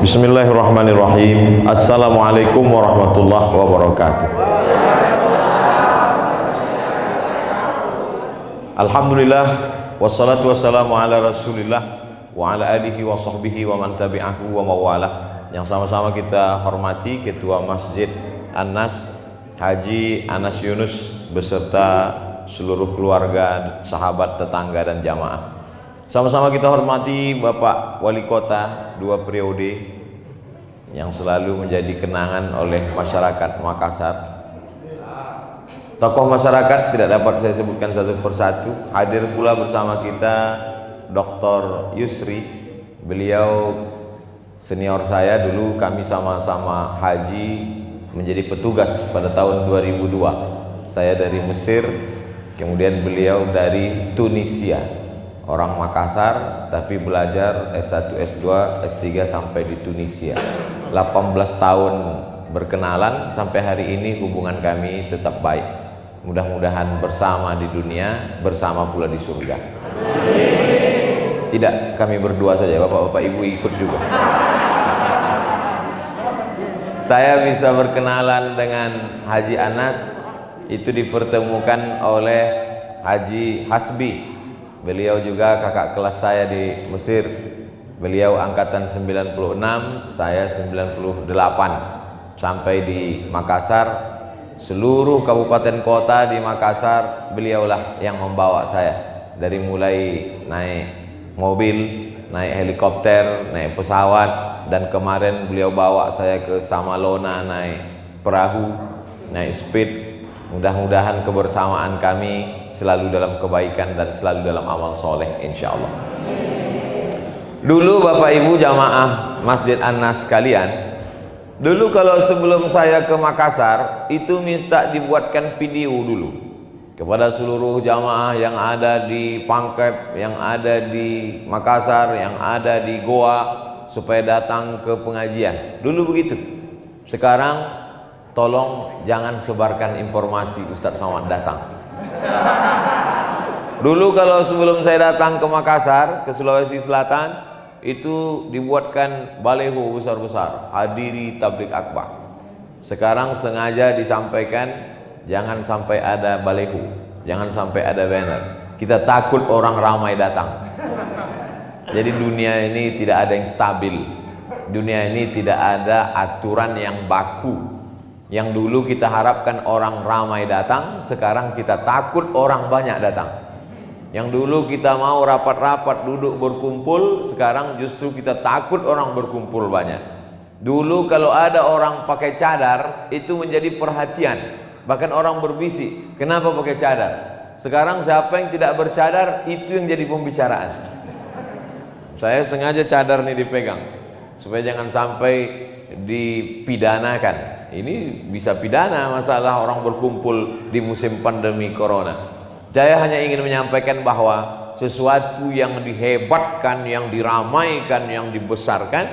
Bismillahirrahmanirrahim. Assalamualaikum warahmatullahi wabarakatuh. Alhamdulillah, wassalatu wassalamu ala rasulillah wa ala alihi wa sahbihi wa man tabi'ahu wa mawalah. Yang sama-sama kita hormati Ketua Masjid An-Nas Haji Anas Yunus beserta seluruh keluarga, sahabat, tetangga dan jamaah. Sama-sama kita hormati Bapak Wali Kota 2 periode yang selalu menjadi kenangan oleh masyarakat Makassar. Tokoh masyarakat tidak dapat saya sebutkan satu persatu. Hadir pula bersama kita Dr. Yusri. Beliau senior saya, dulu kami sama-sama haji menjadi petugas pada tahun 2002. Saya dari Mesir, kemudian beliau dari Tunisia. Orang Makassar tapi belajar S1, S2, S3 sampai di Tunisia. 18 tahun berkenalan, sampai hari ini hubungan kami tetap baik. Mudah-mudahan bersama di dunia, bersama pula di surga. Tidak kami berdua saja, bapak-bapak ibu ikut juga. Saya bisa berkenalan dengan Haji Anas itu dipertemukan oleh Haji Hasbi. Beliau juga kakak kelas saya di Mesir. Beliau angkatan 96, saya 98. Sampai di Makassar, seluruh kabupaten kota di Makassar beliaulah yang membawa saya. Dari mulai naik mobil, naik helikopter, naik pesawat, dan kemarin beliau bawa saya ke Samalona naik perahu, naik speed. Mudah-mudahan kebersamaan kami selalu dalam kebaikan dan selalu dalam amal soleh, insya Allah. Dulu Bapak Ibu jamaah Masjid An-Nas sekalian, dulu kalau sebelum saya ke Makassar itu minta dibuatkan video dulu kepada seluruh jamaah yang ada di Pangkep, yang ada di Makassar, yang ada di Goa, supaya datang ke pengajian. Dulu begitu. Sekarang tolong jangan sebarkan informasi Ustadz Somad datang. Dulu kalau sebelum saya datang ke Makassar, ke Sulawesi Selatan, itu dibuatkan baleho besar-besar, hadiri tabligh akbar. Sekarang sengaja disampaikan jangan sampai ada baleho, jangan sampai ada banner. Kita takut orang ramai datang. Jadi dunia ini tidak ada yang stabil. Dunia ini tidak ada aturan yang baku. Yang dulu kita harapkan orang ramai datang, sekarang kita takut orang banyak datang. Yang dulu kita mau rapat-rapat duduk berkumpul, sekarang justru kita takut orang berkumpul banyak. Dulu kalau ada orang pakai cadar, itu menjadi perhatian. Bahkan orang berbisik, kenapa pakai cadar? Sekarang siapa yang tidak bercadar, itu yang jadi pembicaraan. Saya sengaja cadar nih dipegang, supaya jangan sampai dipidanakan. Ini bisa pidana masalah orang berkumpul di musim pandemi corona. Saya hanya ingin menyampaikan bahwa sesuatu yang dihebatkan, yang diramaikan, yang dibesarkan,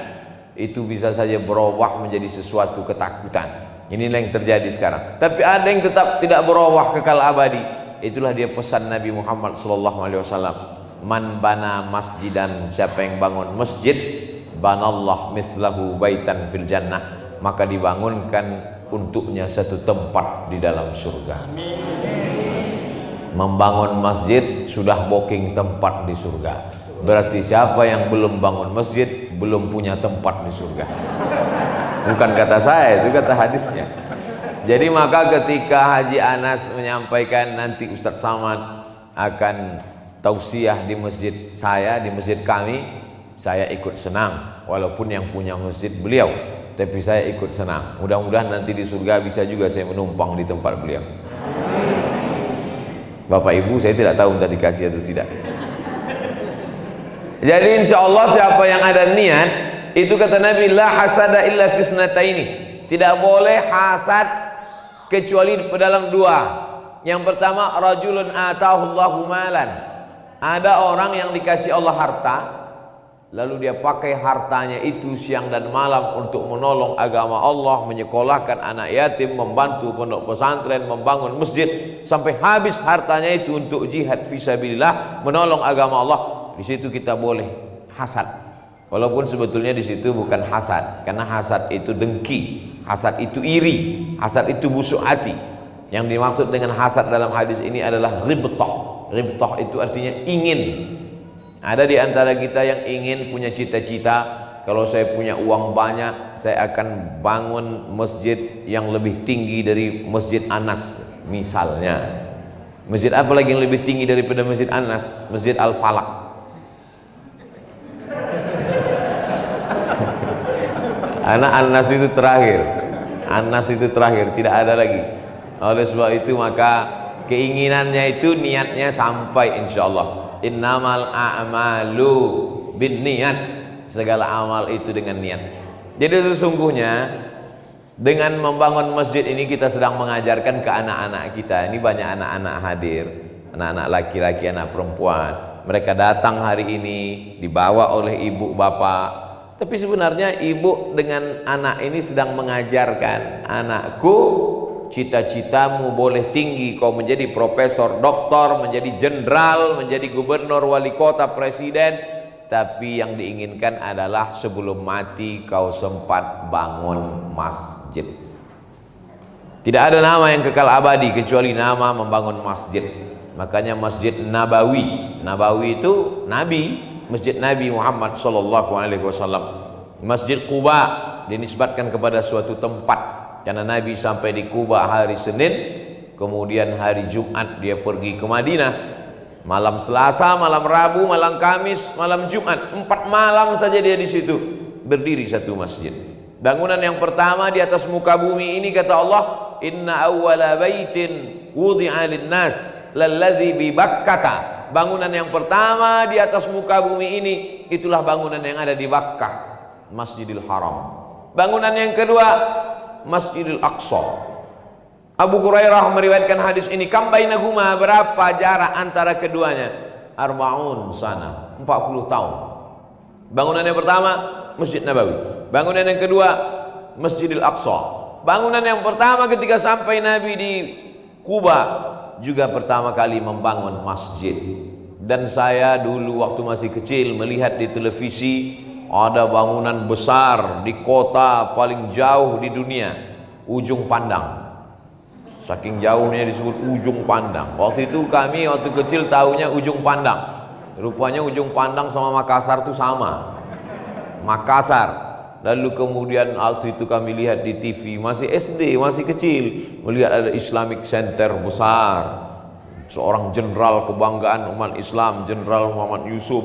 itu bisa saja berubah menjadi sesuatu ketakutan. Inilah yang terjadi sekarang. Tapi ada yang tetap tidak berubah kekal abadi. Itulah dia pesan Nabi Muhammad SAW. Man bana masjidan, siapa yang bangun masjid, banallah mithlahu baitan fil jannah, maka dibangunkan untuknya satu tempat di dalam surga. Membangun masjid sudah booking tempat di surga. Berarti siapa yang belum bangun masjid belum punya tempat di surga. Bukan kata saya, itu kata hadisnya. Jadi maka ketika Haji Anas menyampaikan nanti Ustadz Somad akan tausiah di masjid saya, di masjid kami, saya ikut senang. Walaupun yang punya masjid beliau, tapi saya ikut senang. Mudah-mudahan nanti di surga bisa juga saya menumpang di tempat beliau. Bapak Ibu, saya tidak tahu entah dikasih atau tidak. Jadi insya Allah siapa yang ada niat, itu kata Nabi, la hasada illa fisnataini, tidak boleh hasad kecuali dalam dua. Yang pertama, rajulun atahullahu malan, ada orang yang dikasih Allah harta, lalu dia pakai hartanya itu siang dan malam untuk menolong agama Allah, menyekolahkan anak yatim, membantu pondok pesantren, membangun masjid, sampai habis hartanya itu untuk jihad fisabilillah, menolong agama Allah. Di situ kita boleh hasad. Walaupun sebetulnya di situ bukan hasad, karena hasad itu dengki, hasad itu iri, hasad itu busuk hati. Yang dimaksud dengan hasad dalam hadis ini adalah ribtah. Ribtah itu artinya ingin. Ada di antara kita yang ingin punya cita-cita, kalau saya punya uang banyak, saya akan bangun masjid yang lebih tinggi dari Masjid Anas misalnya. Masjid apa lagi yang lebih tinggi daripada Masjid Anas? Masjid Al-Falaq. Anak Anas itu terakhir, Anas itu terakhir, tidak ada lagi. Oleh sebab itu maka keinginannya itu niatnya sampai, insyaallah. Innamal a'malu bin niat, segala amal itu dengan niat. Jadi sesungguhnya dengan membangun masjid ini kita sedang mengajarkan ke anak-anak kita. Ini banyak anak-anak hadir, anak-anak laki-laki, anak perempuan. Mereka datang hari ini dibawa oleh ibu bapak. Tapi sebenarnya ibu dengan anak ini sedang mengajarkan, anakku, cita-citamu boleh tinggi, kau menjadi profesor, doktor, menjadi jenderal, menjadi gubernur, wali kota, presiden, tapi yang diinginkan adalah sebelum mati kau sempat bangun masjid. Tidak ada nama yang kekal abadi kecuali nama membangun masjid. Makanya Masjid Nabawi, Nabawi itu Nabi, Masjid Nabi Muhammad sallallahu alaihi wasallam. Masjid Quba dinisbatkan kepada suatu tempat karena Nabi sampai di Quba hari Senin, kemudian hari Jumat dia pergi ke Madinah. Malam Selasa, malam Rabu, malam Kamis, malam Jumat, 4 malam saja dia di situ berdiri satu masjid. Bangunan yang pertama di atas muka bumi ini kata Allah, inna awwala baitin wudi'a lin-nas lalladzi bi Bakkah. Bangunan yang pertama di atas muka bumi ini itulah bangunan yang ada di Bakkah, Masjidil Haram. Bangunan yang kedua Masjidil Aqsa. Abu Hurairah meriwayatkan hadis ini, kam bainahuma, berapa jarak antara keduanya? Arba'un sana, 40 tahun. Bangunan yang pertama Masjid Nabawi, bangunan yang kedua Masjidil Aqsa. Bangunan yang pertama ketika sampai Nabi di Quba juga pertama kali membangun masjid. Dan saya dulu waktu masih kecil melihat di televisi ada bangunan besar di kota paling jauh di dunia, Ujung Pandang. Saking jauhnya disebut Ujung Pandang. Waktu itu kami waktu kecil tahunya Ujung Pandang, rupanya Ujung Pandang sama Makassar itu sama, Makassar. Lalu kemudian waktu itu kami lihat di TV, masih SD, masih kecil, melihat ada Islamic Center besar. Seorang jenderal kebanggaan umat Islam, Jenderal Muhammad Yusuf,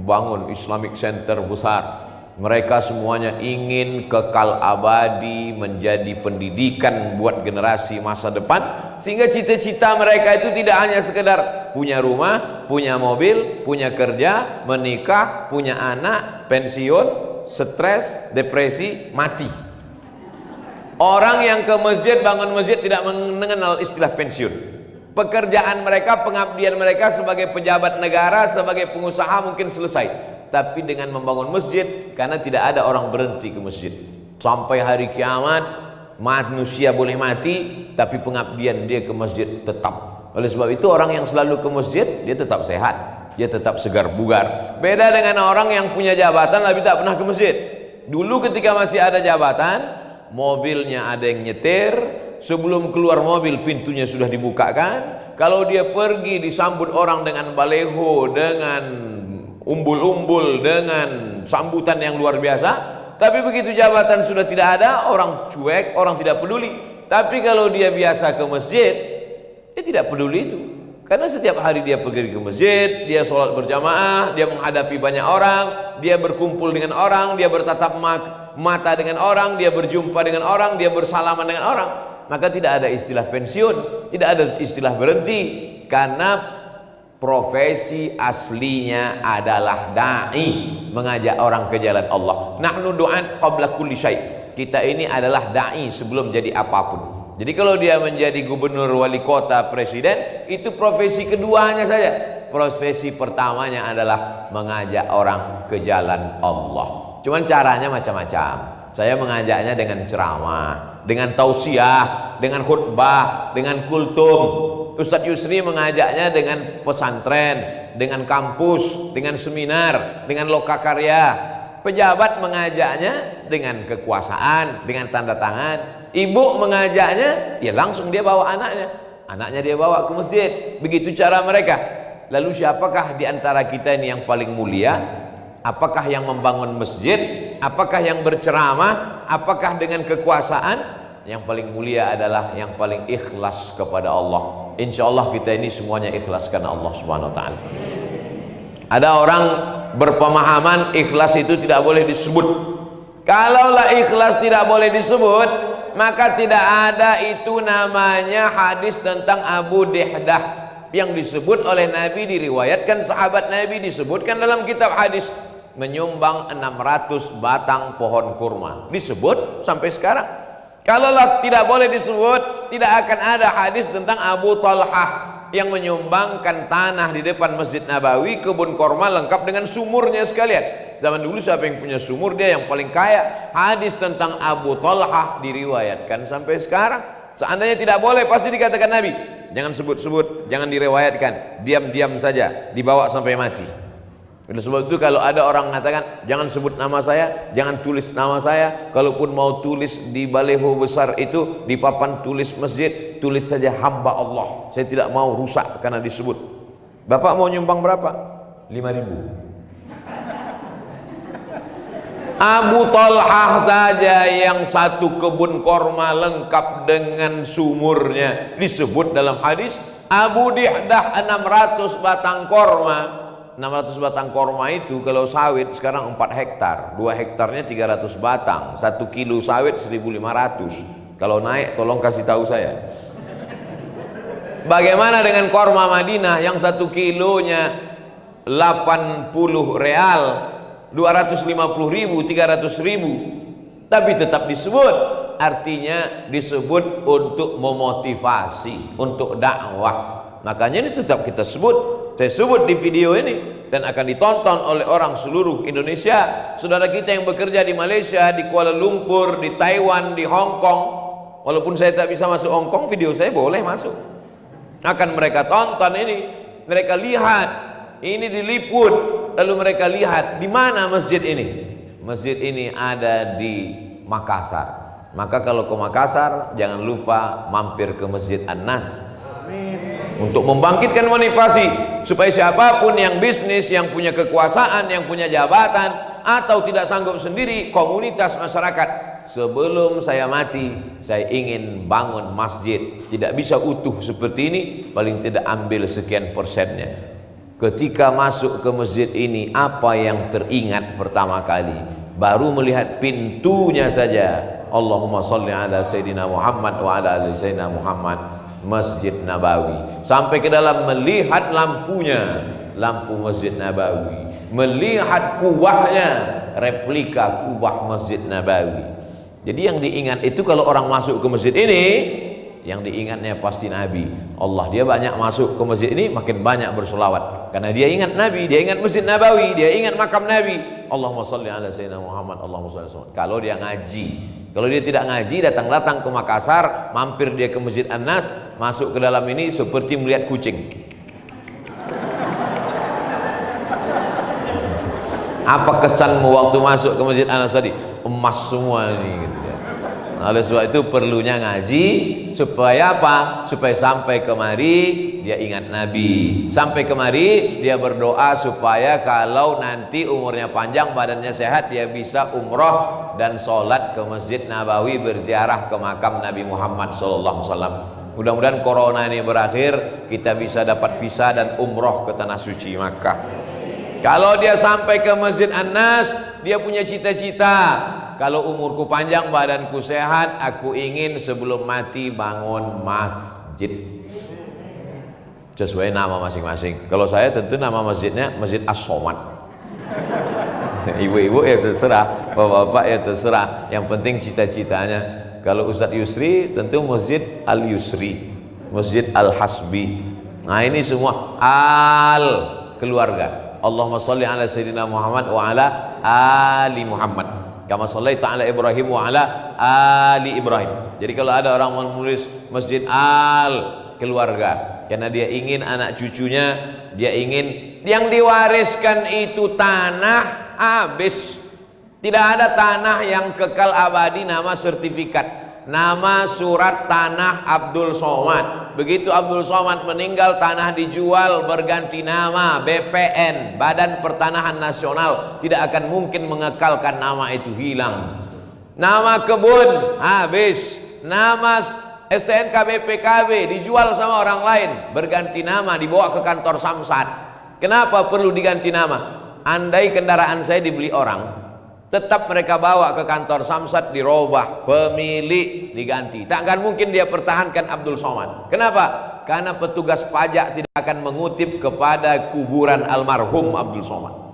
bangun Islamic Center besar. Mereka semuanya ingin kekal abadi, menjadi pendidikan buat generasi masa depan, sehingga cita-cita mereka itu tidak hanya sekedar punya rumah, punya mobil, punya kerja, menikah, punya anak, pensiun, stres, depresi, mati. Orang yang ke masjid, bangun masjid tidak mengenal istilah pensiun. Pekerjaan mereka, pengabdian mereka sebagai pejabat negara, sebagai pengusaha mungkin selesai, tapi dengan membangun masjid, karena tidak ada orang berhenti ke masjid sampai hari kiamat. Manusia boleh mati, tapi pengabdian dia ke masjid tetap. Oleh sebab itu orang yang selalu ke masjid, dia tetap sehat, dia tetap segar bugar. Beda dengan orang yang punya jabatan tapi tak pernah ke masjid. Dulu ketika masih ada jabatan, mobilnya ada yang nyetir, sebelum keluar mobil pintunya sudah dibukakan. Kalau dia pergi disambut orang dengan baleho, dengan umbul-umbul, dengan sambutan yang luar biasa. Tapi begitu jabatan sudah tidak ada, orang cuek, orang tidak peduli. Tapi kalau dia biasa ke masjid, dia tidak peduli itu. Karena setiap hari dia pergi ke masjid, dia sholat berjamaah, dia menghadapi banyak orang, dia berkumpul dengan orang, dia bertatap mata dengan orang, dia berjumpa dengan orang, dia bersalaman dengan orang. Maka tidak ada istilah pensiun, tidak ada istilah berhenti, karena profesi aslinya adalah da'i, mengajak orang ke jalan Allah. Nahnu du'an qabla kulli syai'. Kita ini adalah da'i sebelum jadi apapun. Jadi kalau dia menjadi gubernur, wali kota, presiden, itu profesi keduanya saja. Profesi pertamanya adalah mengajak orang ke jalan Allah. Cuman caranya macam-macam. Saya mengajaknya dengan ceramah, dengan tausiah, dengan khutbah, dengan kultum. Ustadz Yusri mengajaknya dengan pesantren, dengan kampus, dengan seminar, dengan lokakarya. pejabat mengajaknya dengan kekuasaan, dengan tanda tangan. Ibu mengajaknya, ya langsung dia bawa anaknya dia bawa ke masjid. Begitu cara mereka. Lalu siapakah di antara kita ini yang paling mulia? Apakah yang membangun masjid? Apakah yang berceramah? Apakah dengan kekuasaan? Yang paling mulia adalah yang paling ikhlas kepada Allah. Insya Allah kita ini semuanya ikhlas karena Allah Subhanahu Wa Taala. Ada orang berpemahaman ikhlas itu tidak boleh disebut. Kalaulah ikhlas tidak boleh disebut, maka tidak ada itu namanya hadis tentang Abu Dihdah yang disebut oleh Nabi, diriwayatkan sahabat Nabi, disebutkan dalam kitab hadis, menyumbang 600 batang pohon kurma. Disebut sampai sekarang. Kalaulah tidak boleh disebut, tidak akan ada hadis tentang Abu Talhah yang menyumbangkan tanah di depan Masjid Nabawi, kebun kurma lengkap dengan sumurnya sekalian. Zaman dulu siapa yang punya sumur, dia yang paling kaya. Hadis tentang Abu Talhah diriwayatkan sampai sekarang. Seandainya tidak boleh, pasti dikatakan Nabi, jangan sebut-sebut, jangan direwayatkan, diam-diam saja, dibawa sampai mati. Oleh sebab itu kalau ada orang mengatakan jangan sebut nama saya, jangan tulis nama saya, kalaupun mau tulis di baleho besar itu, di papan tulis masjid, tulis saja hamba Allah. Saya tidak mau rusak karena disebut. Bapak mau nyumbang berapa? 5.000. Abu Talhah saja yang satu kebun korma lengkap dengan sumurnya disebut dalam hadis. Abu Dihdah 600 batang korma. 600 batang korma itu kalau sawit sekarang 4 hektar, 2 hektarnya 300 batang, 1 kilo sawit 1.500. Kalau naik tolong kasih tahu saya. Bagaimana dengan korma Madinah yang 1 kilonya 80 real, 250.000, 300.000, tapi tetap disebut. Artinya disebut untuk memotivasi, untuk dakwah. Makanya ini tetap kita sebut. Saya sebut di video ini dan akan ditonton oleh orang seluruh Indonesia. Saudara kita yang bekerja di Malaysia, di Kuala Lumpur, di Taiwan, di Hong Kong. Walaupun saya tak bisa masuk Hong Kong, video saya boleh masuk. Akan mereka tonton ini, mereka lihat, ini diliput, lalu mereka lihat di mana masjid ini. Masjid ini ada di Makassar. Maka kalau ke Makassar, jangan lupa mampir ke Masjid An-Nas. Untuk membangkitkan motivasi supaya siapapun yang bisnis, yang punya kekuasaan, yang punya jabatan atau tidak sanggup sendiri, komunitas masyarakat, sebelum saya mati saya ingin bangun masjid. Tidak bisa utuh seperti ini, paling tidak ambil sekian persennya. Ketika masuk ke masjid ini, apa yang teringat pertama kali? Baru melihat pintunya saja, Allahumma sholli ala Sayyidina Muhammad wa ala ali Sayyidina Muhammad, Masjid Nabawi. Sampai ke dalam melihat lampunya, lampu Masjid Nabawi, melihat kubahnya, replika kubah Masjid Nabawi. Jadi yang diingat itu kalau orang masuk ke masjid ini, yang diingatnya pasti Nabi. Allah, dia banyak masuk ke masjid ini makin banyak bersolawat karena dia ingat Nabi, dia ingat Masjid Nabawi, dia ingat makam Nabi. Allahumma sholli ala Sayyidina Muhammad, Allahumma sholli ala Muhammad. Kalau dia ngaji, kalau dia tidak ngaji, datang-datang ke Makassar, mampir dia ke Masjid An-Nas, masuk ke dalam ini seperti melihat kucing. Apa kesanmu waktu masuk ke Masjid An-Nas tadi? Emas semua ini gitu ya. Nah, oleh sebab itu perlunya ngaji supaya apa? Supaya sampai kemari dia ingat Nabi. Sampai kemari dia berdoa supaya kalau nanti umurnya panjang, badannya sehat, dia bisa umroh dan sholat ke Masjid Nabawi, berziarah ke makam Nabi Muhammad SAW. Mudah-mudahan corona ini berakhir, kita bisa dapat visa dan umroh ke tanah suci Makkah. Kalau dia sampai ke Masjid An-Nas, dia punya cita-cita, kalau umurku panjang, badanku sehat, aku ingin sebelum mati bangun masjid. Sesuai nama masing-masing. Kalau saya tentu nama masjidnya Masjid As-Somad. Ibu-ibu ya terserah, bapak-bapak ya terserah. Yang penting cita-citanya. Kalau Ustadz Yusri tentu Masjid Al-Yusri, Masjid Al-Hasbi. Nah ini semua al keluarga. Allahumma sholli ala Sayyidina Muhammad wa ala ali Muhammad kama shallaita ala Ibrahim wa ala ali Ibrahim. Jadi kalau ada orang menulis Masjid Al keluarga, karena dia ingin anak cucunya, dia ingin yang diwariskan itu tanah habis, Tidak ada tanah yang kekal abadi nama sertifikat. Nama surat tanah Abdul Somad. Begitu Abdul Somad meninggal, tanah dijual berganti nama BPN, Badan Pertanahan Nasional. Tidak akan mungkin mengekalkan nama itu hilang. Nama kebun habis, nama STNK BPKB dijual sama orang lain, berganti nama, dibawa ke kantor Samsat. Kenapa perlu diganti nama? Andai kendaraan saya dibeli orang, tetap mereka bawa ke kantor Samsat, dirubah, pemilik diganti. Tak akan mungkin dia pertahankan Abdul Somad. Kenapa? Karena petugas pajak tidak akan mengutip kepada kuburan almarhum Abdul Somad.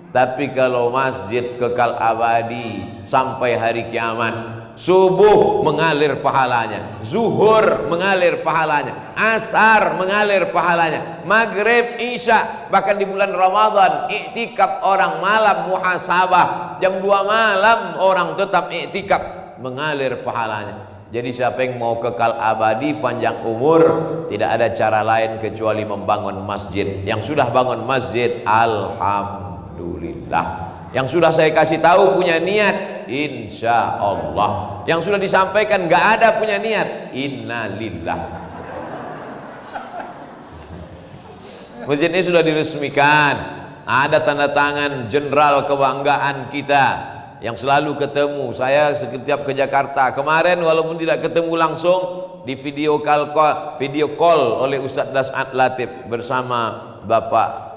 Tapi kalau masjid kekal abadi sampai hari kiamat, subuh mengalir pahalanya, zuhur mengalir pahalanya, asar mengalir pahalanya, maghrib, isya, bahkan di bulan Ramadan iktikaf orang malam muhasabah, jam 2 malam orang tetap iktikaf, mengalir pahalanya. Jadi siapa yang mau kekal abadi panjang umur, tidak ada cara lain kecuali membangun masjid. Yang sudah bangun masjid, alhamdulillah. Yang sudah saya kasih tahu punya niat, insya Allah. Yang sudah disampaikan nggak ada punya niat, innalillah. Masjid ini sudah diresmikan, ada tanda tangan jenderal kebanggaan kita yang selalu ketemu. Saya setiap ke Jakarta kemarin, walaupun tidak ketemu langsung, di video call oleh Ustadz Das'ad Latif bersama Bapak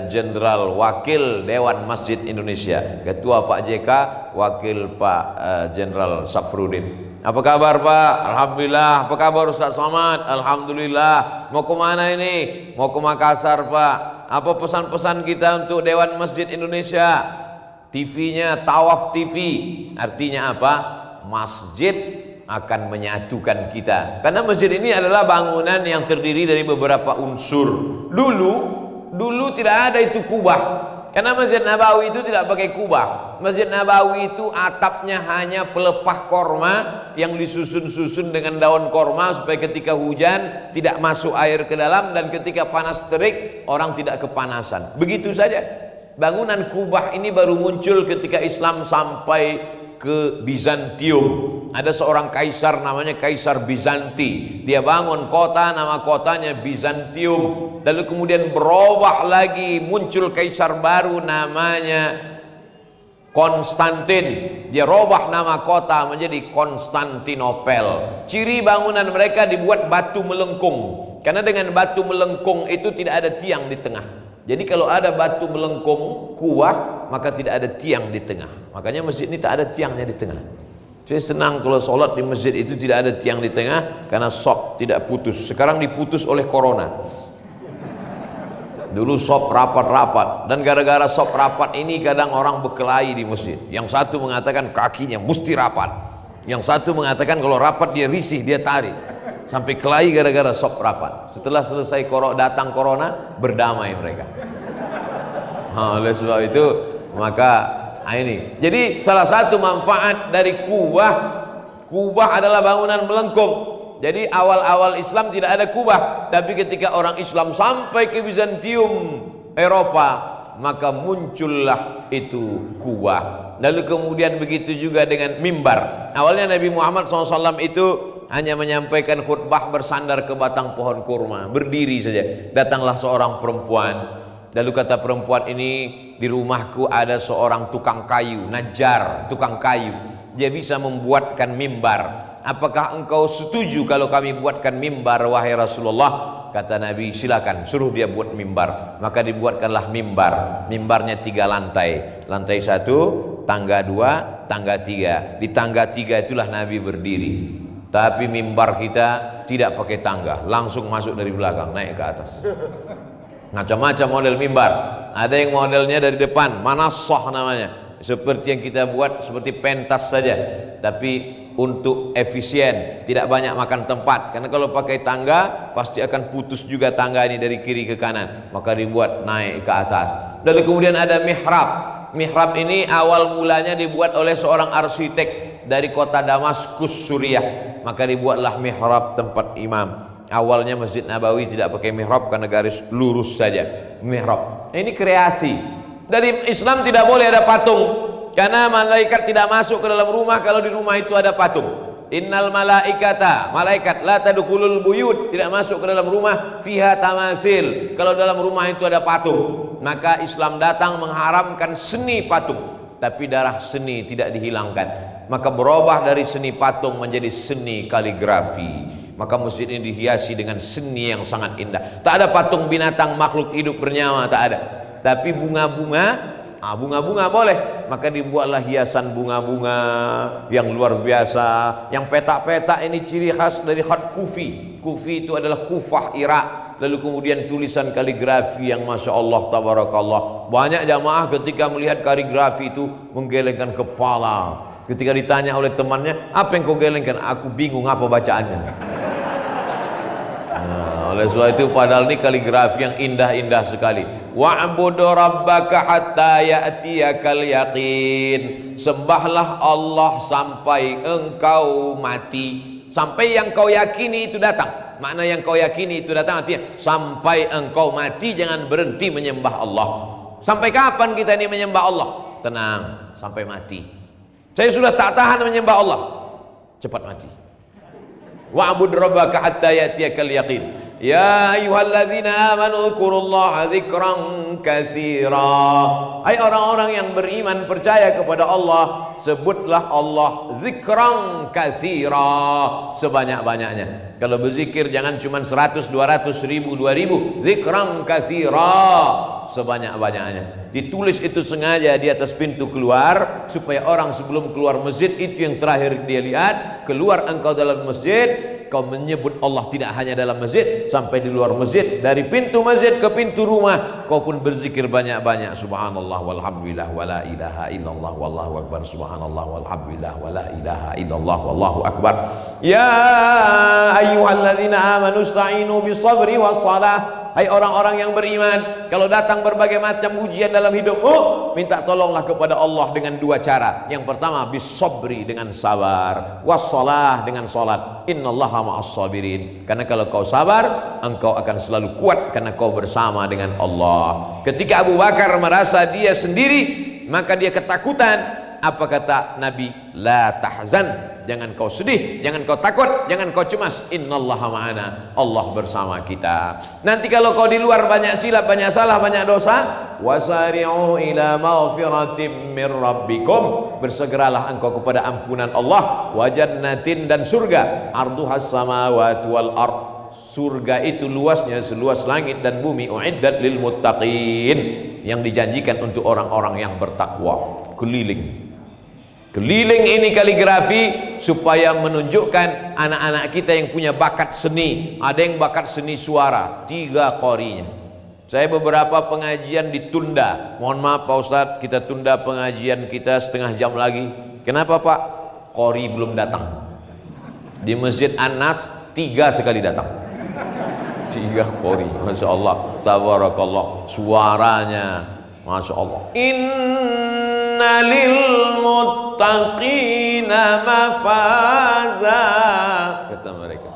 Jenderal Wakil Dewan Masjid Indonesia, Ketua Pak JK, Wakil Pak Jenderal Safrudin. Apa kabar Pak? Alhamdulillah. Apa kabar Ustaz Somad? Alhamdulillah. Mau kemana ini? Mau ke Makassar Pak. Apa pesan-pesan kita untuk Dewan Masjid Indonesia? TV-nya Tawaf TV. Artinya apa? Masjid akan menyatukan kita. Karena masjid ini adalah bangunan yang terdiri dari beberapa unsur. Dulu tidak ada itu kubah, karena Masjid Nabawi itu tidak pakai kubah. Masjid Nabawi itu atapnya hanya pelepah korma yang disusun-susun dengan daun korma supaya ketika hujan tidak masuk air ke dalam, dan ketika panas terik orang tidak kepanasan. Begitu saja. Bangunan kubah ini baru muncul ketika Islam sampai ke Bizantium. Ada seorang kaisar namanya Kaisar Bizanti. Dia bangun kota, nama kotanya Bizantium. Lalu kemudian berubah lagi, muncul kaisar baru namanya Konstantin. Dia robah nama kota menjadi Konstantinopel. Ciri bangunan mereka dibuat batu melengkung. Karena dengan batu melengkung itu tidak ada tiang di tengah. Jadi kalau ada batu melengkung kuat, maka tidak ada tiang di tengah. Makanya masjid ini tak ada tiangnya di tengah. Saya senang kalau sholat di masjid itu tidak ada tiang di tengah, karena sop tidak putus. Sekarang diputus oleh corona. Dulu sop rapat-rapat, dan gara-gara sop rapat ini kadang orang berkelahi di masjid. Yang satu mengatakan kakinya mesti rapat, yang satu mengatakan kalau rapat dia risih, dia tarik. Sampai kelahi gara-gara sop rapat. Setelah selesai datang corona, berdamai mereka. Oleh sebab itu maka ini. Jadi salah satu manfaat dari kubah adalah bangunan melengkung. Jadi awal-awal Islam tidak ada kubah, tapi ketika orang Islam sampai ke Bizantium, Eropa, maka muncullah itu kubah. Lalu kemudian begitu juga dengan mimbar. Awalnya Nabi Muhammad SAW itu hanya menyampaikan khutbah bersandar ke batang pohon kurma, berdiri saja. Datanglah seorang perempuan, lalu kata perempuan ini, di rumahku ada seorang tukang kayu, najjar, tukang kayu. Dia bisa membuatkan mimbar. Apakah engkau setuju kalau kami buatkan mimbar wahai Rasulullah? Kata Nabi, silakan, suruh dia buat mimbar. Maka dibuatkanlah mimbar. Mimbarnya 3 lantai. Lantai 1, tangga 2, tangga 3. Di tangga 3 itulah Nabi berdiri. Tapi mimbar kita tidak pakai tangga, langsung masuk dari belakang, naik ke atas. Macam-macam model mimbar. Ada yang modelnya dari depan, manasoh namanya, seperti yang kita buat, seperti pentas saja. Tapi untuk efisien, tidak banyak makan tempat. Karena kalau pakai tangga pasti akan putus juga tangga ini dari kiri ke kanan. Maka dibuat naik ke atas. Lalu kemudian ada mihrab. Mihrab ini awal mulanya dibuat oleh seorang arsitek dari kota Damaskus, Suriah. Maka dibuatlah mihrab tempat imam. Awalnya Masjid Nabawi tidak pakai mihrab karena garis lurus saja. Mihrab. Ini kreasi. Dari Islam tidak boleh ada patung. Karena malaikat tidak masuk ke dalam rumah kalau di rumah itu ada patung. Innal malaikata, malaikat la tadkhulul buyut, tidak masuk ke dalam rumah fiha tamasil, kalau dalam rumah itu ada patung. Maka Islam datang mengharamkan seni patung, tapi darah seni tidak dihilangkan. Maka berubah dari seni patung menjadi seni kaligrafi. Maka masjid ini dihiasi dengan seni yang sangat indah. Tak ada patung binatang makhluk hidup bernyawa, tak ada. Tapi bunga-bunga, bunga-bunga boleh. Maka dibuatlah hiasan bunga-bunga yang luar biasa. Yang petak-petak ini ciri khas dari khat Kufi. Kufi itu adalah Kufah, Irak. Lalu kemudian tulisan kaligrafi yang Masya Allah, tabarakallah. Banyak jamaah ketika melihat kaligrafi itu menggelengkan kepala. Ketika ditanya oleh temannya, apa yang kau gelengkan? Aku bingung apa bacaannya. Oleh sebab itu padahal ini kaligrafi yang indah-indah sekali. Wa'budu rabbaka hatta ya'tiyakal yaqin. Sembahlah Allah sampai engkau mati. Sampai yang kau yakini itu datang. Makna yang kau yakini itu datang artinya sampai engkau mati jangan berhenti menyembah Allah. Sampai kapan kita ini menyembah Allah? Tenang, sampai mati. Saya sudah tak tahan menyembah Allah, cepat mati. Wa'bud rabbaka hatta ya'tiyakal yaqin. Ya ayyuhalladzina amanu dzkurullaha dzikran katsira. Hai orang-orang yang beriman percaya kepada Allah, sebutlah Allah dzikran katsira, sebanyak-banyaknya. Kalau berzikir jangan cuma 100, 200, 1000, 2000. Dzikran katsira, sebanyak-banyaknya. Ditulis itu sengaja di atas pintu keluar supaya orang sebelum keluar masjid itu yang terakhir dia lihat. Keluar engkau dalam masjid, kau menyebut Allah tidak hanya dalam masjid, sampai di luar masjid, dari pintu masjid ke pintu rumah kau pun berzikir banyak-banyak. Subhanallah walhamdulillah wala ilaha illallah wallahu akbar. Subhanallah walhamdulillah wala ilaha illallah wallahu akbar. Ya ayyuhalladzina amanu ista'inu bisabri wassalah. Hai orang-orang yang beriman, kalau datang berbagai macam ujian dalam hidupmu, minta tolonglah kepada Allah dengan dua cara. Yang pertama bisabri, dengan sabar, wassalah, dengan salat. Innallaha ma'as sabirin. Karena kalau kau sabar, engkau akan selalu kuat karena kau bersama dengan Allah. Ketika Abu Bakar merasa dia sendiri, maka dia ketakutan. Apa kata Nabi? La tahzan, jangan kau sedih, jangan kau takut, jangan kau cemas. Innallaha ma'ana, Allah bersama kita. Nanti kalau kau di luar banyak silap, banyak salah, banyak dosa, wasari'u ila maghfiratim mir rabbikum, bersegeralah engkau kepada ampunan Allah, wa jannatin, dan surga, arduhas samawati wal ard. Surga itu luasnya seluas langit dan bumi. Uiddat lil muttaqin, yang dijanjikan untuk orang-orang yang bertakwa. Keliling ini kaligrafi supaya menunjukkan anak-anak kita yang punya bakat seni. Ada yang bakat seni suara, 3 qorinya. Saya beberapa pengajian ditunda. Mohon maaf Pak Ustadz, kita tunda pengajian kita setengah jam lagi. Kenapa Pak? Qori belum datang. Di Masjid An-Nas 3 sekali datang. 3 qori, Masya Allah, tabarakallah, suaranya Masya Allah. Inna lil muttaqina mafaza, kata mereka.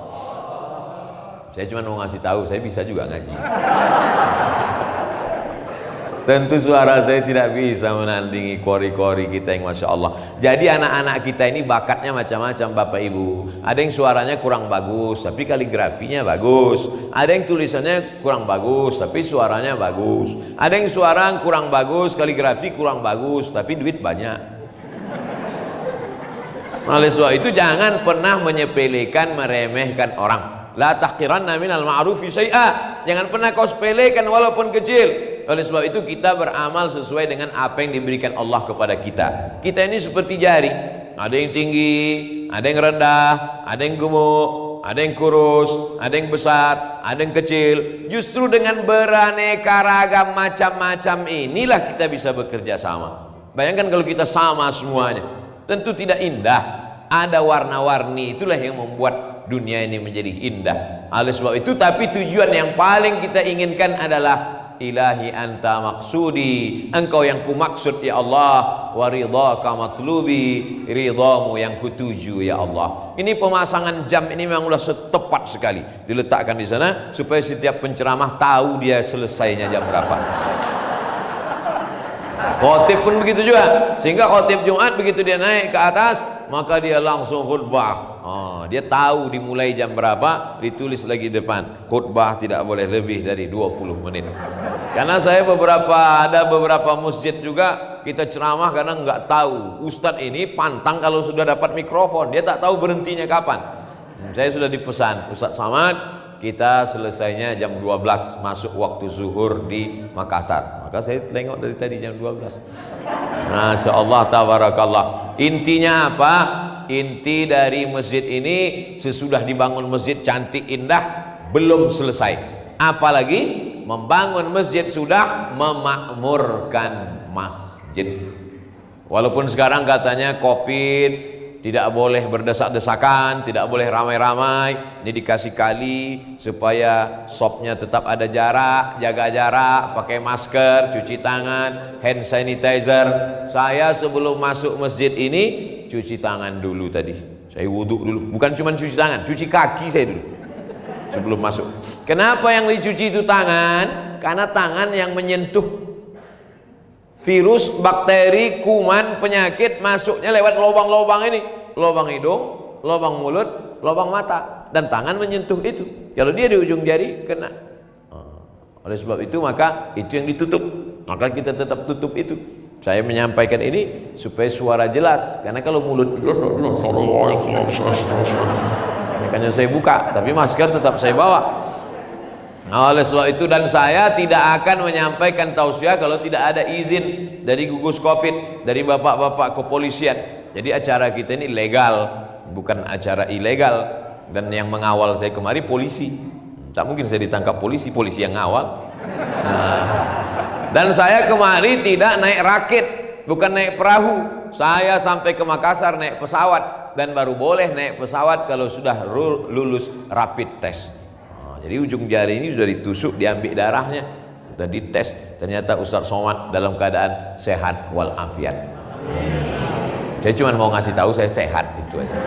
Saya cuma mau ngasih tahu, saya bisa juga ngaji. Tentu suara saya tidak bisa menandingi kori-kori kita yang Masya Allah. Jadi anak-anak kita ini bakatnya macam-macam Bapak Ibu. Ada yang suaranya kurang bagus tapi kaligrafinya bagus. Ada yang tulisannya kurang bagus tapi suaranya bagus. Ada yang suara kurang bagus, kaligrafi kurang bagus tapi duit banyak. Oleh sebab itu jangan pernah menyepelekan, meremehkan orang. La tahqiranna minal ma'rufi syai'a. Jangan pernah kau sepelekan walaupun kecil. Oleh sebab itu kita beramal sesuai dengan apa yang diberikan Allah kepada kita. Kita ini seperti jari, ada yang tinggi, ada yang rendah, ada yang gemuk, ada yang kurus, ada yang besar, ada yang kecil. Justru dengan beraneka ragam macam-macam inilah kita bisa bekerja sama. Bayangkan kalau kita sama semuanya, tentu tidak indah. Ada warna-warni, itulah yang membuat dunia ini menjadi indah. Oleh sebab itu, tapi tujuan yang paling kita inginkan adalah ilahi anta maksudi, engkau yang ku maksud ya Allah, wa ridhaka matlubi, ridhamu yang kutuju ya Allah. Ini pemasangan jam ini memang sudah tepat sekali diletakkan di sana supaya setiap penceramah tahu dia selesainya jam berapa. Khotib pun begitu juga, sehingga khotib Jumat begitu dia naik ke atas maka dia langsung khutbah. Dia tahu dimulai jam berapa, ditulis lagi di depan khutbah tidak boleh lebih dari 20 menit. Karena saya ada beberapa masjid juga kita ceramah kadang nggak tahu ustadz ini pantang kalau sudah dapat mikrofon, dia tak tahu berhentinya kapan. Saya sudah dipesan Ustadz Samad, kita selesainya jam 12 masuk waktu zuhur di Makassar. Maka saya tengok dari tadi jam 12. Masya Allah, tabarakallah. Intinya apa? Inti dari masjid ini sesudah dibangun masjid cantik indah belum selesai. Apalagi membangun masjid sudah memakmurkan masjid. Walaupun sekarang katanya Covid tidak boleh berdesak-desakan, tidak boleh ramai-ramai, ini dikasih kali supaya shopnya tetap ada jarak, jaga jarak, pakai masker, cuci tangan, hand sanitizer. Saya sebelum masuk masjid ini cuci tangan dulu tadi, saya wudhu dulu, bukan cuma cuci tangan, cuci kaki saya dulu sebelum masuk. Kenapa yang dicuci itu tangan? Karena tangan yang menyentuh virus, bakteri, kuman, penyakit masuknya lewat lubang-lubang ini, lubang hidung, lubang mulut, lubang mata, dan tangan menyentuh itu. Kalau dia di ujung jari kena. Oleh sebab itu maka itu yang ditutup, maka kita tetap tutup itu. Saya menyampaikan ini supaya suara jelas, karena kalau mulut makanya saya buka, tapi masker tetap saya bawa. Oleh sebab itu, dan saya tidak akan menyampaikan tausiah kalau tidak ada izin dari gugus Covid, dari bapak-bapak kepolisian. Jadi acara kita ini legal, bukan acara ilegal. Dan yang mengawal saya kemari polisi. Tak mungkin saya ditangkap polisi, polisi yang ngawal. Dan saya kemari tidak naik rakit, bukan naik perahu. Saya sampai ke Makassar naik pesawat, dan baru boleh naik pesawat kalau sudah lulus rapid test. Jadi ujung jari ini sudah ditusuk, diambil darahnya, sudah dites, ternyata Ustadz Somad dalam keadaan sehat walafiat. Saya cuma mau ngasih tahu saya sehat, itu aja.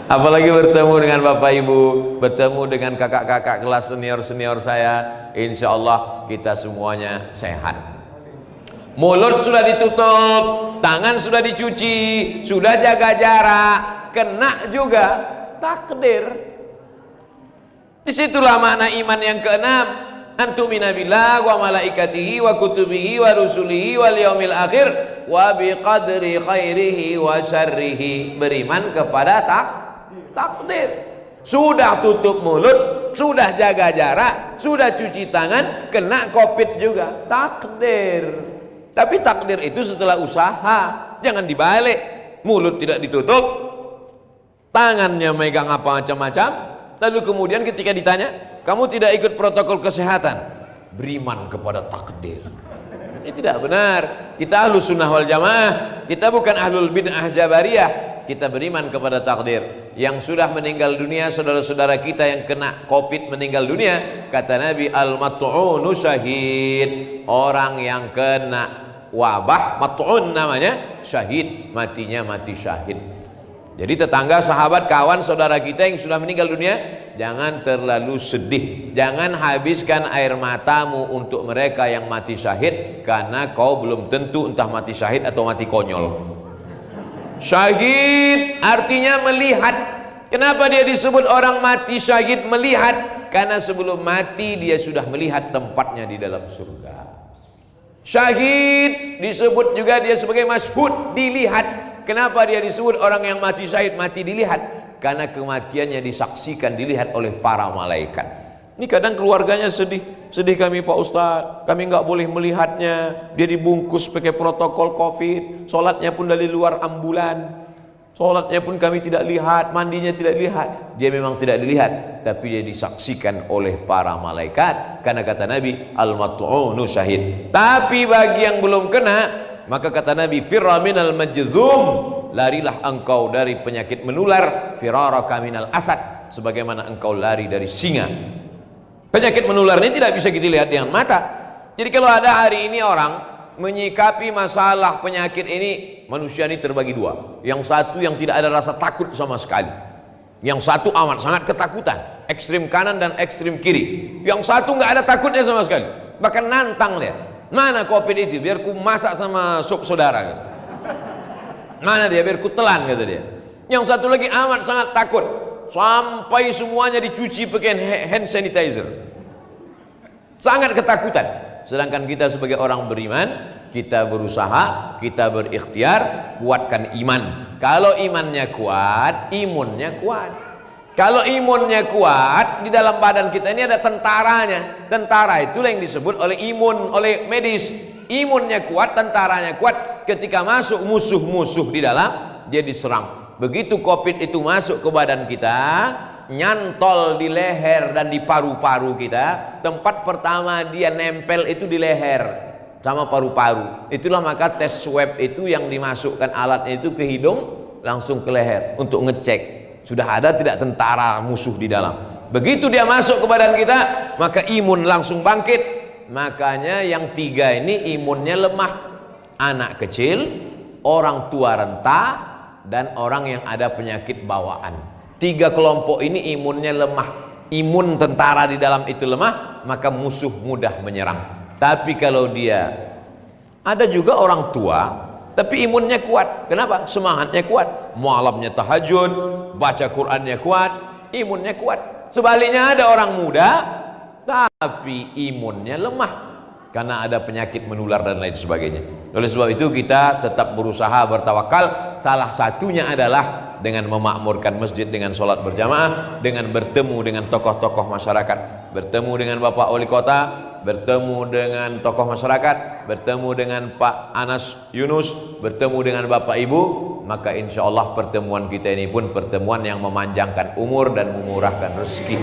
Apalagi bertemu dengan bapak ibu, bertemu dengan kakak-kakak kelas senior-senior saya, insya Allah kita semuanya sehat. Mulut sudah ditutup, tangan sudah dicuci, sudah jaga jarak, kena juga takdir. Disitulah makna iman yang keenam, antumina billah wa malaikatihi wa kutubihi wa rusulihi wal yaumil akhir wa biqadri khairihi wa syarrihi. Beriman kepada takdir. Sudah tutup mulut, sudah jaga jarak, sudah cuci tangan, kena Covid juga, takdir. Tapi takdir itu setelah usaha, jangan dibalik. Mulut tidak ditutup, tangannya megang apa macam-macam. Lalu kemudian ketika ditanya, kamu tidak ikut protokol kesehatan, beriman kepada takdir. Ini tidak benar. Kita ahlus sunnah wal jamaah, kita bukan ahlul bid'ah jabariyah. Kita beriman kepada takdir. Yang sudah meninggal dunia, saudara-saudara kita yang kena Covid meninggal dunia, kata Nabi, al-mat'unu syahid. Orang yang kena wabah, mat'un namanya, syahid, matinya mati syahid. Jadi tetangga, sahabat, kawan, saudara kita yang sudah meninggal dunia, jangan terlalu sedih. Jangan habiskan air matamu untuk mereka yang mati syahid, karena kau belum tentu entah mati syahid atau mati konyol. Syahid artinya melihat. Kenapa dia disebut orang mati syahid melihat? Karena sebelum mati dia sudah melihat tempatnya di dalam surga. Syahid disebut juga dia sebagai masyhud, dilihat. Kenapa dia disebut orang yang mati syahid, mati dilihat? Karena kematiannya disaksikan, dilihat oleh para malaikat. Ini kadang keluarganya sedih. Sedih kami Pak Ustadz, kami nggak boleh melihatnya. Dia dibungkus pakai protokol Covid, sholatnya pun dari luar ambulan. Sholatnya pun kami tidak lihat, mandinya tidak lihat. Dia memang tidak dilihat, tapi dia disaksikan oleh para malaikat. Karena kata Nabi, al-mat'unu syahid. Tapi bagi yang belum kena, maka kata Nabi, firra minal majzum, larilah engkau dari penyakit menular, firaraka minal asad, sebagaimana engkau lari dari singa. Penyakit menular ini tidak bisa kita lihat dengan mata. Jadi kalau ada hari ini orang menyikapi masalah penyakit ini, manusia ini terbagi dua. Yang satu yang tidak ada rasa takut sama sekali, yang satu amat sangat ketakutan, ekstrim kanan dan ekstrim kiri. Yang satu nggak ada takutnya sama sekali, bahkan nantang dia. Mana Covid itu? Biar ku masak sama sup saudara. Mana dia? Biar ku telan, kata dia. Yang satu lagi amat sangat takut, sampai semuanya dicuci pakai hand sanitizer. Sangat ketakutan. Sedangkan kita sebagai orang beriman, kita berusaha, kita berikhtiar, kuatkan iman. Kalau imannya kuat, imunnya kuat. Kalau imunnya kuat, di dalam badan kita ini ada tentaranya. Tentara itulah yang disebut oleh imun, oleh medis. Imunnya kuat, tentaranya kuat. Ketika masuk musuh-musuh di dalam, dia diserang. Begitu Covid itu masuk ke badan kita, nyantol di leher dan di paru-paru kita. Tempat pertama dia nempel itu di leher sama paru-paru. Itulah maka tes swab itu yang dimasukkan alatnya itu ke hidung, langsung ke leher untuk ngecek sudah ada tidak tentara musuh di dalam. Begitu dia masuk ke badan kita, maka imun langsung bangkit. Makanya yang tiga ini imunnya lemah: anak kecil, orang tua renta, dan orang yang ada penyakit bawaan. Tiga kelompok ini imunnya lemah. Imun tentara di dalam itu lemah, maka musuh mudah menyerang. Tapi kalau dia ada juga orang tua tapi imunnya kuat. Kenapa? Semangatnya kuat, malamnya tahajud, baca Qur'annya kuat, imunnya kuat. Sebaliknya ada orang muda tapi imunnya lemah karena ada penyakit menular dan lain sebagainya. Oleh sebab itu kita tetap berusaha bertawakal. Salah satunya adalah dengan memakmurkan masjid dengan sholat berjamaah, dengan bertemu dengan tokoh-tokoh masyarakat, bertemu dengan Bapak Wali Kota, bertemu dengan tokoh masyarakat, bertemu dengan Pak Anas Yunus, bertemu dengan Bapak Ibu. Maka insya Allah pertemuan kita ini pun pertemuan yang memanjangkan umur dan memurahkan rezeki.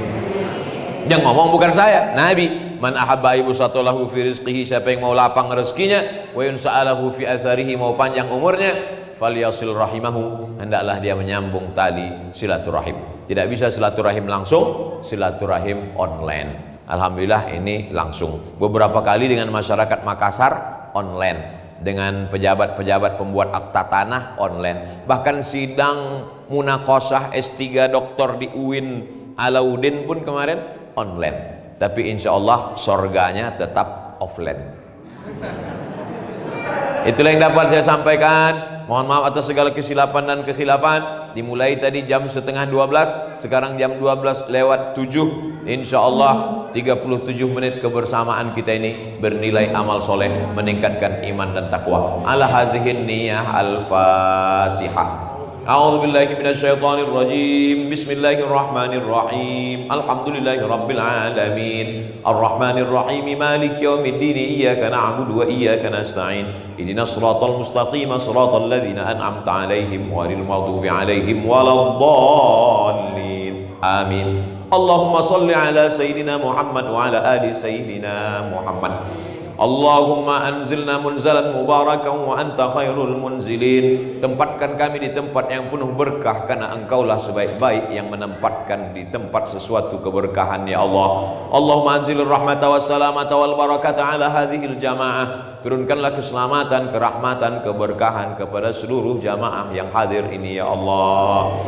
Yang ngomong bukan saya, Nabi. Man ahabba ibusatulahu fi rizqihi, siapa yang mau lapang rezekinya, wa yunsa'alahu fi atharihi, mau panjang umurnya, falyasil rahimahu, hendaklah dia menyambung tali silaturahim. Tidak bisa silaturahim langsung, silaturahim online. Alhamdulillah ini langsung. Beberapa kali dengan masyarakat Makassar online, dengan pejabat-pejabat pembuat akta tanah online. Bahkan sidang munakosah S3 doktor di UIN Alauddin pun kemarin online. Tapi insya Allah surganya tetap offline. Itulah yang dapat saya sampaikan. Mohon maaf atas segala kesilapan dan kekhilafan. Dimulai tadi jam setengah 12, sekarang jam 12 lewat 7. Insya Allah 37 menit kebersamaan kita ini bernilai amal soleh, meningkatkan iman dan takwa. Ala hazihin niyah al-fatihah. A'udzu billahi minasyaitonir rajim. Bismillahirrahmanirrahim. Alhamdulillahi rabbil alamin. Arrahmanir rahim. Maliki yaumiddin. Iyyaka na'budu wa iyyaka nasta'in. Ihdinas siratal mustaqim. Siratal ladzina an'amta 'alaihim ghairil maghdubi 'alaihim waladdallin. Amin. Allahumma shalli ala sayyidina Muhammad wa ala ali sayyidina Muhammad. Allahumma anzilna munzalan mubarakan wa anta khairul munzilin. Tempatkan kami di tempat yang penuh berkah, karena engkaulah sebaik-baik yang menempatkan di tempat sesuatu keberkahan, ya Allah. Allahumma anzilir rahmata was salamata wal barakata ala hadhil jamaah. Turunkanlah keselamatan, kerahmatan, keberkahan kepada seluruh jamaah yang hadir ini, ya Allah.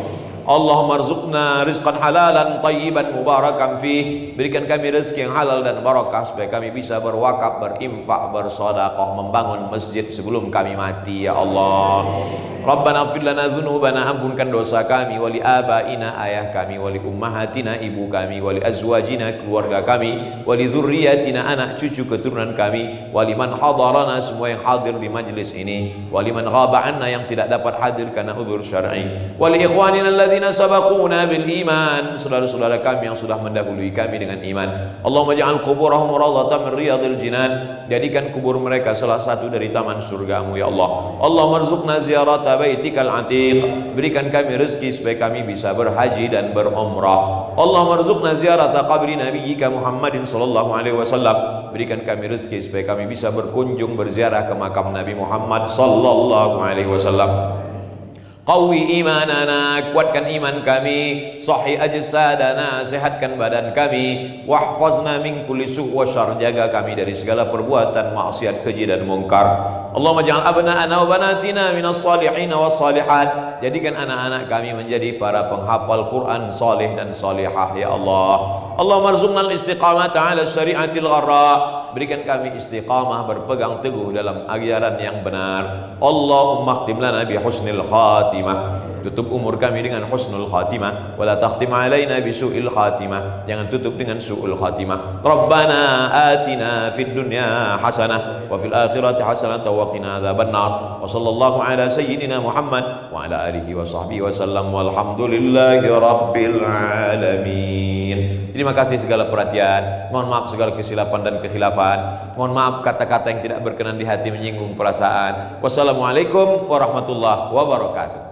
Allahumma arzuqna rizqan halalan tayyiban mubarakan fih. Berikan kami rezeki yang halal dan barakah supaya kami bisa berwakaf, berinfak, bersedekah, membangun masjid sebelum kami mati, ya Allah. Rabbana ighfir lana dzunubana, ampunkan dosa kami, wali abaina, ayah kami, wali ummahatina, ibu kami, wali azwajina, keluarga kami, wali dzurriyyatina, anak cucu keturunan kami, wali man hadarana, semua yang hadir di majlis ini, wali man ghaba anna, yang tidak dapat hadir karena udzur syar'i, wali ikhwanina alladzina sabaquna bil iman, saudara-saudara kami yang sudah mendahului kami dengan iman. Allahumma ja'al quburahum rawdatan min riyadil jinan, jadikan kubur mereka salah satu dari taman surgamu, ya Allah. Allahumma arzuqna ziyarata baitikal atiq, berikan kami rezeki supaya kami bisa berhaji dan berumrah. Allahumma arzuqna ziyarata qabri nabiyyika Muhammadin sallallahu alaihi wasallam, berikan kami rezeki supaya kami bisa berkunjung berziarah ke makam Nabi Muhammad sallallahu alaihi wasallam. Qawi imanana, kuatkan iman kami. Sahih ajsadana, sehatkan badan kami. Wahfazna min kulli su' wa syarr, jaga kami dari segala perbuatan maksiat, keji dan mungkar. Allahumma ja'al abna'ana wa banatina minas salihin was salihat, jadikan anak-anak kami menjadi para penghafal Quran salih dan salihah, ya Allah. Allahumma arzuqna al-istiqamata 'ala syari'atil gharra, berikan kami istiqamah berpegang teguh dalam ajaran yang benar. Allahumma khtim lana bi husnil khatimah, tutup umur kami dengan husnul khatimah, wala takhtim alaina bi su'il khatimah, jangan tutup dengan su'ul khatimah. Rabbana atina fid dunya hasanah wa fil akhirati hasanah wa qina adzabannar. Wa sallallahu ala sayyidina Muhammad wa ala alihi wa sahbihi wasallam, walhamdulillahi rabbil alamin. Terima kasih segala perhatian, mohon maaf segala kesilapan dan kekhilafan, mohon maaf kata-kata yang tidak berkenan di hati menyinggung perasaan. Wassalamualaikum warahmatullahi wabarakatuh.